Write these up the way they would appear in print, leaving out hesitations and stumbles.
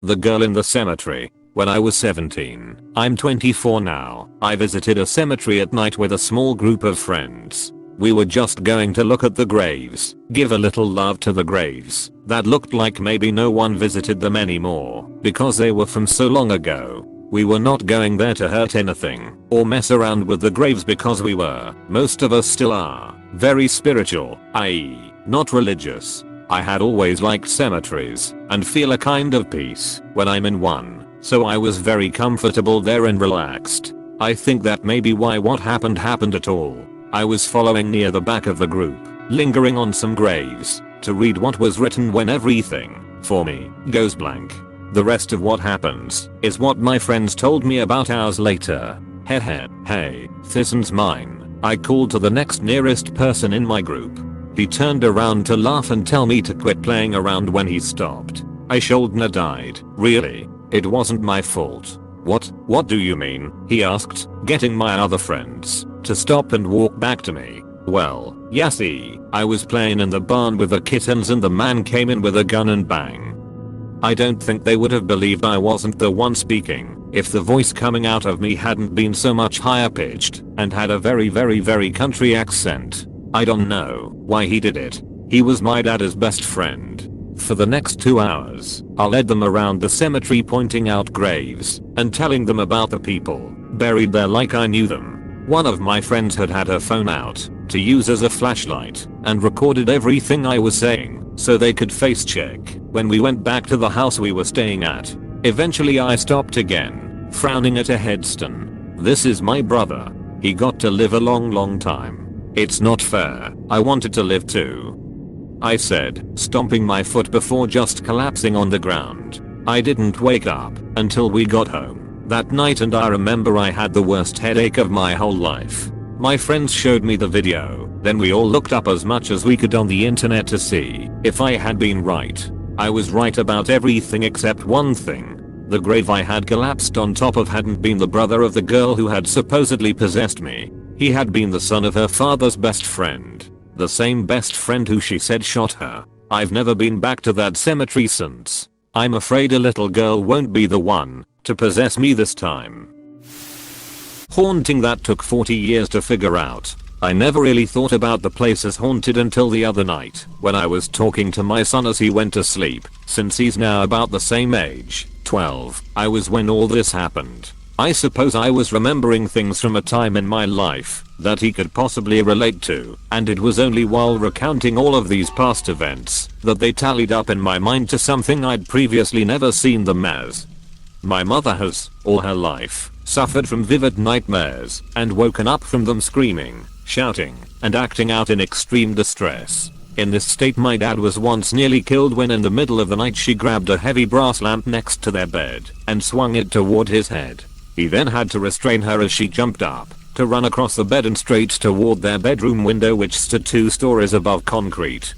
The girl in the cemetery. When I was 17, I'm 24 now, I visited a cemetery at night with a small group of friends. We were just going to look at the graves, give a little love to the graves that looked like maybe no one visited them anymore because they were from so long ago. We were not going there to hurt anything or mess around with the graves because we were, most of us still are, very spiritual, i.e., not religious. I had always liked cemeteries and feel a kind of peace when I'm in one, so I was very comfortable there and relaxed. I think that may be why what happened at all. I was following near the back of the group, lingering on some graves to read what was written when everything, for me, goes blank. The rest of what happens is what my friends told me about hours later. Hey, this'n's mine. I called to the next nearest person in my group. He turned around to laugh and tell me to quit playing around when he stopped. I shouldn't died. Really? It wasn't my fault. What do you mean? He asked, getting my other friends to stop and walk back to me. Well, yeah, see, I was playing in the barn with the kittens and the man came in with a gun and bang. I don't think they would have believed I wasn't the one speaking if the voice coming out of me hadn't been so much higher pitched and had a very country accent. I don't know why he did it. He was my dad's best friend. For the next 2 hours, I led them around the cemetery pointing out graves and telling them about the people buried there like I knew them. One of my friends had her phone out to use as a flashlight and recorded everything I was saying so they could face check when we went back to the house we were staying at. Eventually I stopped again, frowning at a headstone. This is my brother. He got to live a long time. It's not fair. I wanted to live too, I said, stomping my foot before just collapsing on the ground. I didn't wake up until we got home that night and I remember I had the worst headache of my whole life. My friends showed me the video, then we all looked up as much as we could on the internet to see if I had been right. I was right about everything except one thing. The grave I had collapsed on top of hadn't been the brother of the girl who had supposedly possessed me. He had been the son of her father's best friend. The same best friend who she said shot her. I've never been back to that cemetery since. I'm afraid a little girl won't be the one to possess me this time. Haunting that took 40 years to figure out. I never really thought about the place as haunted until the other night when I was talking to my son as he went to sleep, since he's now about the same age, 12. I was when all this happened. I suppose I was remembering things from a time in my life that he could possibly relate to, and it was only while recounting all of these past events that they tallied up in my mind to something I'd previously never seen them as. My mother has, all her life, suffered from vivid nightmares and woken up from them screaming, shouting, and acting out in extreme distress. In this state my dad was once nearly killed when in the middle of the night she grabbed a heavy brass lamp next to their bed and swung it toward his head. He then had to restrain her as she jumped up to run across the bed and straight toward their bedroom window which stood 2 stories above concrete.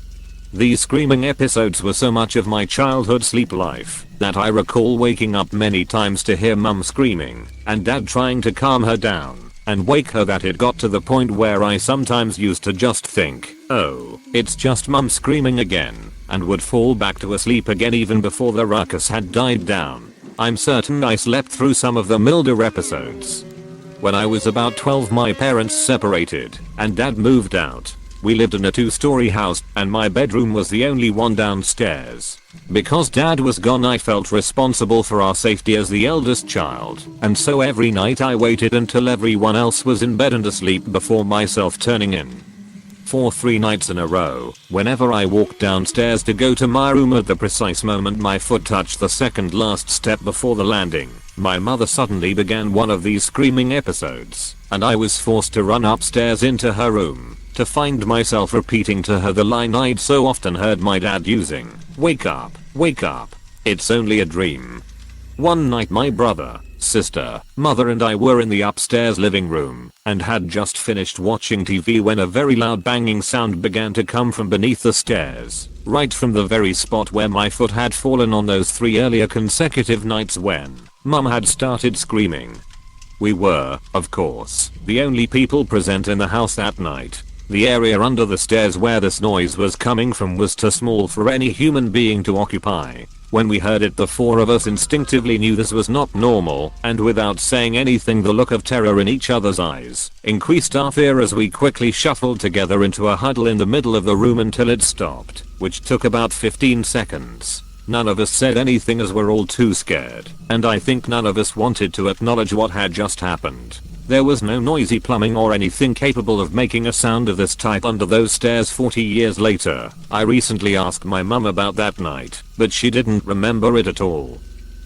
These screaming episodes were so much of my childhood sleep life that I recall waking up many times to hear mum screaming and dad trying to calm her down and wake her that it got to the point where I sometimes used to just think, oh, it's just mum screaming again, and would fall back to sleep again even before the ruckus had died down. I'm certain I slept through some of the milder episodes. When I was about 12 my parents separated and dad moved out. We lived in a 2-story house and my bedroom was the only one downstairs. Because dad was gone I felt responsible for our safety as the eldest child, and so every night I waited until everyone else was in bed and asleep before myself turning in. For 3 nights in a row, whenever I walked downstairs to go to my room at the precise moment my foot touched the second last step before the landing, my mother suddenly began one of these screaming episodes, and I was forced to run upstairs into her room to find myself repeating to her the line I'd so often heard my dad using, wake up, it's only a dream. One night my brother, sister, mother and I were in the upstairs living room and had just finished watching TV when a very loud banging sound began to come from beneath the stairs, right from the very spot where my foot had fallen on those 3 earlier consecutive nights when mum had started screaming. We were, of course, the only people present in the house that night. The area under the stairs where this noise was coming from was too small for any human being to occupy. When we heard it, the four of us instinctively knew this was not normal, and without saying anything, the look of terror in each other's eyes increased our fear as we quickly shuffled together into a huddle in the middle of the room until it stopped, which took about 15 seconds. None of us said anything as we're all too scared, and I think none of us wanted to acknowledge what had just happened. There was no noisy plumbing or anything capable of making a sound of this type under those stairs 40 years later. I recently asked my mum about that night, but she didn't remember it at all.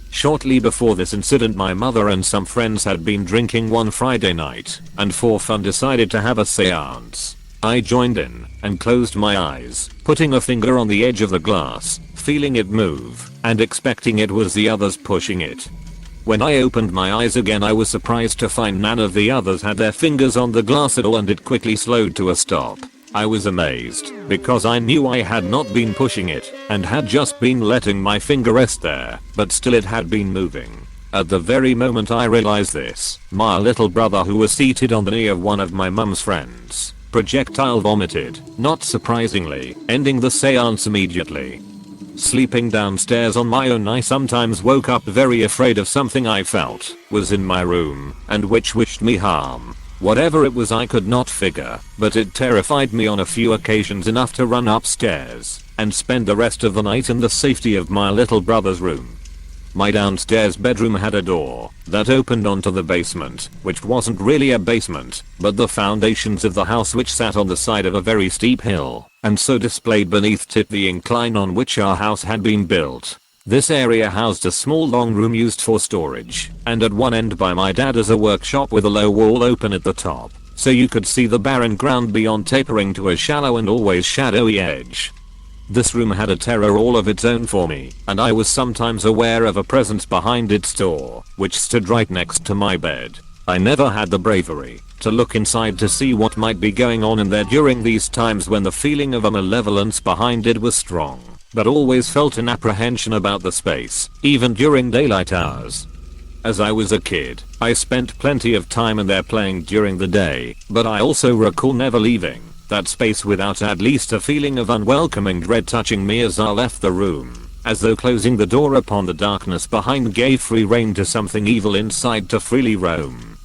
Shortly before this incident, my mother and some friends had been drinking one Friday night, and for fun decided to have a seance. I joined in, and closed my eyes, putting a finger on the edge of the glass, feeling it move, and expecting it was the others pushing it. When I opened my eyes again, I was surprised to find none of the others had their fingers on the glass at all, and it quickly slowed to a stop. I was amazed, because I knew I had not been pushing it, and had just been letting my finger rest there, but still it had been moving. At the very moment I realized this, my little brother, who was seated on the knee of one of my mum's friends, projectile vomited, not surprisingly, ending the seance immediately. Sleeping downstairs on my own, I sometimes woke up very afraid of something I felt was in my room, and which wished me harm. Whatever it was, I could not figure, but it terrified me on a few occasions, enough to run upstairs and spend the rest of the night in the safety of my little brother's room. My downstairs bedroom had a door that opened onto the basement, which wasn't really a basement, but the foundations of the house, which sat on the side of a very steep hill, and so displayed beneath it the incline on which our house had been built. This area housed a small long room used for storage, and at one end by my dad as a workshop with a low wall open at the top, so you could see the barren ground beyond, tapering to a shallow and always shadowy edge. This room had a terror all of its own for me, and I was sometimes aware of a presence behind its door, which stood right next to my bed. I never had the bravery to look inside to see what might be going on in there during these times when the feeling of a malevolence behind it was strong, but always felt an apprehension about the space, even during daylight hours. As I was a kid, I spent plenty of time in there playing during the day, but I also recall never leaving that space without at least a feeling of unwelcoming dread touching me as I left the room, as though closing the door upon the darkness behind gave free rein to something evil inside to freely roam.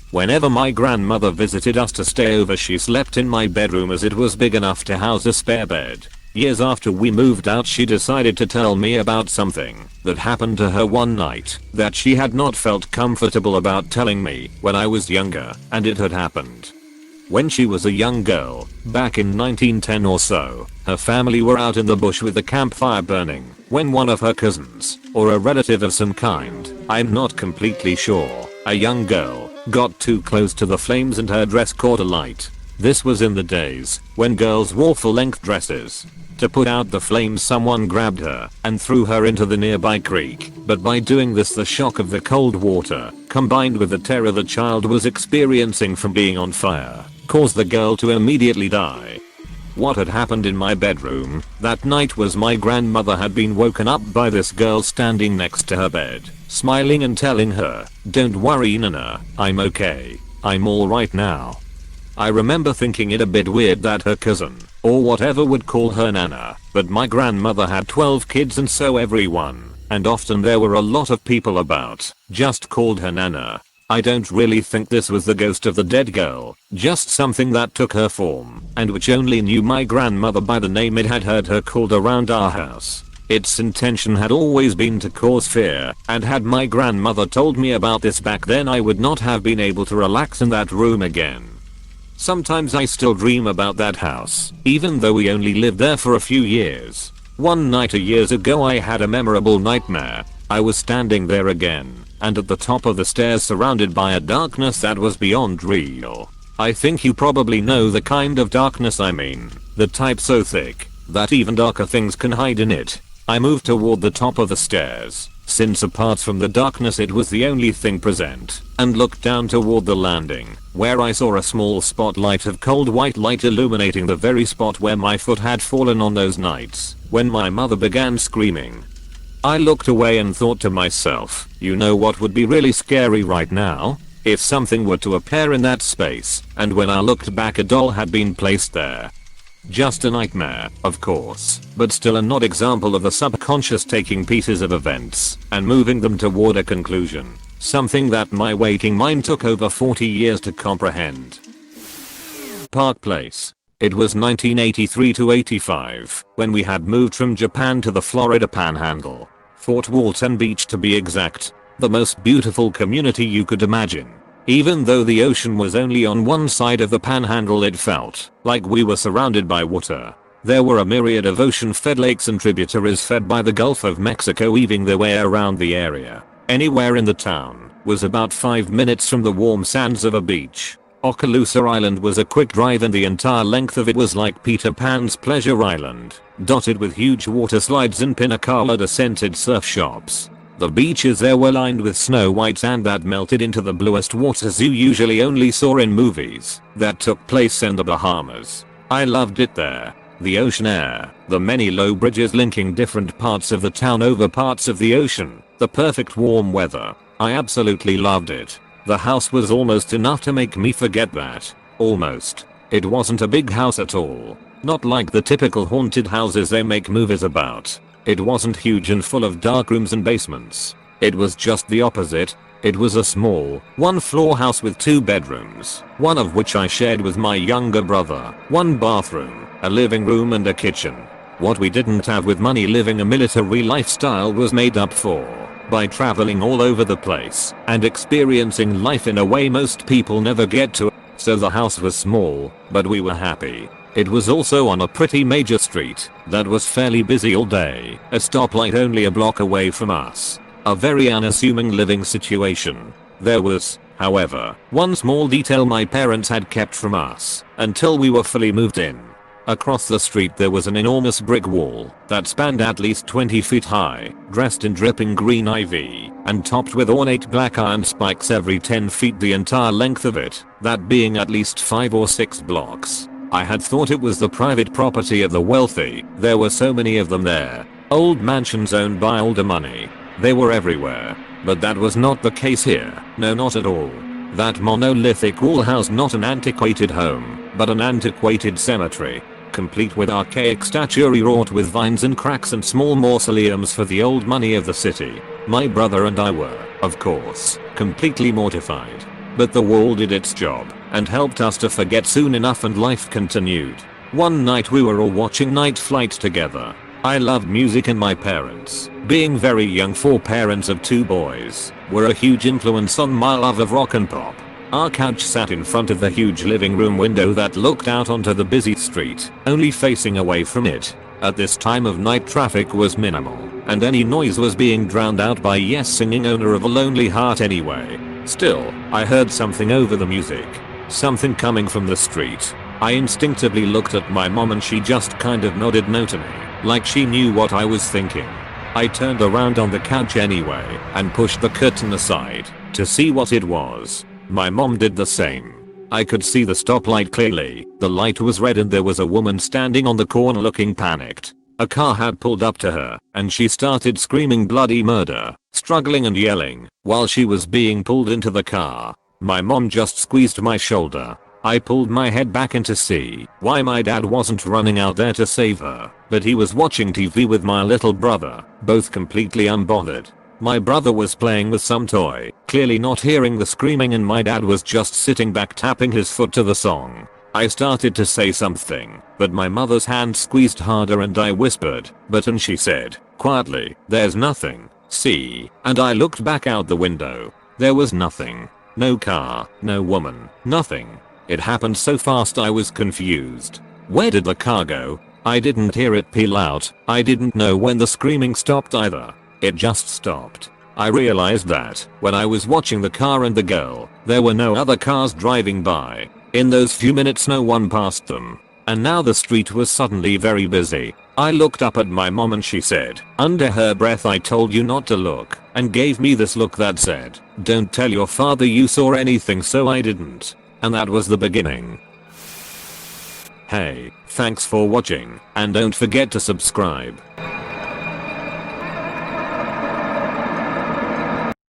Whenever my grandmother visited us to stay over, she slept in my bedroom as it was big enough to house a spare bed. Years after we moved out, she decided to tell me about something that happened to her one night that she had not felt comfortable about telling me when I was younger, and it had happened when she was a young girl, back in 1910 or so. Her family were out in the bush with the campfire burning when one of her cousins, or a relative of some kind, I'm not completely sure, a young girl, got too close to the flames and her dress caught alight. This was in the days when girls wore full-length dresses. To put out the flames, someone grabbed her and threw her into the nearby creek, but by doing this, the shock of the cold water, combined with the terror the child was experiencing from being on fire, caused the girl to immediately die. What had happened in my bedroom that night was my grandmother had been woken up by this girl standing next to her bed, smiling and telling her, "Don't worry, Nana, I'm okay. I'm alright now." I remember thinking it a bit weird that her cousin, or whatever, would call her Nana, but my grandmother had 12 kids, and so everyone, and often there were a lot of people about, just called her Nana. I don't really think this was the ghost of the dead girl, just something that took her form, and which only knew my grandmother by the name it had heard her called around our house. Its intention had always been to cause fear, and had my grandmother told me about this back then, I would not have been able to relax in that room again. Sometimes I still dream about that house, even though we only lived there for a few years. One night years ago, I had a memorable nightmare. I was standing there again, and at the top of the stairs, surrounded by a darkness that was beyond real. I think you probably know the kind of darkness I mean, the type so thick that even darker things can hide in it. I moved toward the top of the stairs, since apart from the darkness it was the only thing present, and looked down toward the landing, where I saw a small spotlight of cold white light illuminating the very spot where my foot had fallen on those nights when my mother began screaming. I looked away and thought to myself, you know what would be really scary right now? If something were to appear in that space, and when I looked back, a doll had been placed there. Just a nightmare, of course, but still an odd example of the subconscious taking pieces of events and moving them toward a conclusion. Something that my waking mind took over 40 years to comprehend. Park Place. It was 1983 to 85 when we had moved from Japan to the Florida Panhandle. Fort Walton Beach to be exact. The most beautiful community you could imagine. Even though the ocean was only on one side of the panhandle, it felt like we were surrounded by water. There were a myriad of ocean-fed lakes and tributaries fed by the Gulf of Mexico weaving their way around the area. Anywhere in the town was about 5 minutes from the warm sands of a beach. Okaloosa Island was a quick drive and the entire length of it was like Peter Pan's Pleasure Island, dotted with huge water slides and pinnacle-scented surf shops. The beaches there were lined with snow-white sand that melted into the bluest waters you usually only saw in movies that took place in the Bahamas. I loved it there. The ocean air, the many low bridges linking different parts of the town over parts of the ocean, the perfect warm weather. I absolutely loved it. The house was almost enough to make me forget that. Almost. It wasn't a big house at all. Not like the typical haunted houses they make movies about. It wasn't huge and full of dark rooms and basements. It was just the opposite. It was a small, one-floor house with 2 bedrooms, one of which I shared with my younger brother, 1 bathroom, a living room and a kitchen. What we didn't have with money living a military lifestyle was made up for by traveling all over the place and experiencing life in a way most people never get to. So the house was small, but we were happy. It was also on a pretty major street that was fairly busy all day, a stoplight only a block away from us. A very unassuming living situation. There was, however, one small detail my parents had kept from us until we were fully moved in. Across the street there was an enormous brick wall that spanned at least 20 feet high, dressed in dripping green ivy, and topped with ornate black iron spikes every 10 feet the entire length of it, that being at least 5 or 6 blocks. I had thought it was the private property of the wealthy. There were so many of them there. Old mansions owned by older money. They were everywhere. But that was not the case here. No, not at all. That monolithic wall housed not an antiquated home, but an antiquated cemetery. Complete with archaic statuary wrought with vines and cracks and small mausoleums for the old money of the city. My brother and I were, of course, completely mortified. But the wall did its job and helped us to forget soon enough and life continued. One night we were all watching Night Flight together. I loved music and my parents, being very young for parents of 2 boys, were a huge influence on my love of rock and pop. Our couch sat in front of the huge living room window that looked out onto the busy street, only facing away from it. At this time of night traffic was minimal, and any noise was being drowned out by Yes singing Owner of a Lonely Heart anyway. Still, I heard something over the music. Something coming from the street. I instinctively looked at my mom and she just kind of nodded no to me, like she knew what I was thinking. I turned around on the couch anyway and pushed the curtain aside to see what it was. My mom did the same. I could see the stoplight clearly. The light was red and there was a woman standing on the corner looking panicked. A car had pulled up to her and she started screaming bloody murder, struggling and yelling while she was being pulled into the car. My mom just squeezed my shoulder. I pulled my head back in to see why my dad wasn't running out there to save her, but he was watching TV with my little brother, both completely unbothered. My brother was playing with some toy, clearly not hearing the screaming, and my dad was just sitting back tapping his foot to the song. I started to say something, but my mother's hand squeezed harder and I whispered, "But," and she said, quietly, "There's nothing, see?" And I looked back out the window. There was nothing. No car, no woman, nothing. It happened so fast I was confused. Where did the car go? I didn't hear it peel out. I didn't know when the screaming stopped either. It just stopped. I realized that when I was watching the car and the girl, there were no other cars driving by. In those few minutes no one passed them. And now the street was suddenly very busy. I looked up at my mom and she said, under her breath, "I told you not to look," and gave me this look that said, "Don't tell your father you saw anything." So I didn't. And that was the beginning. Hey, thanks for watching, and don't forget to subscribe.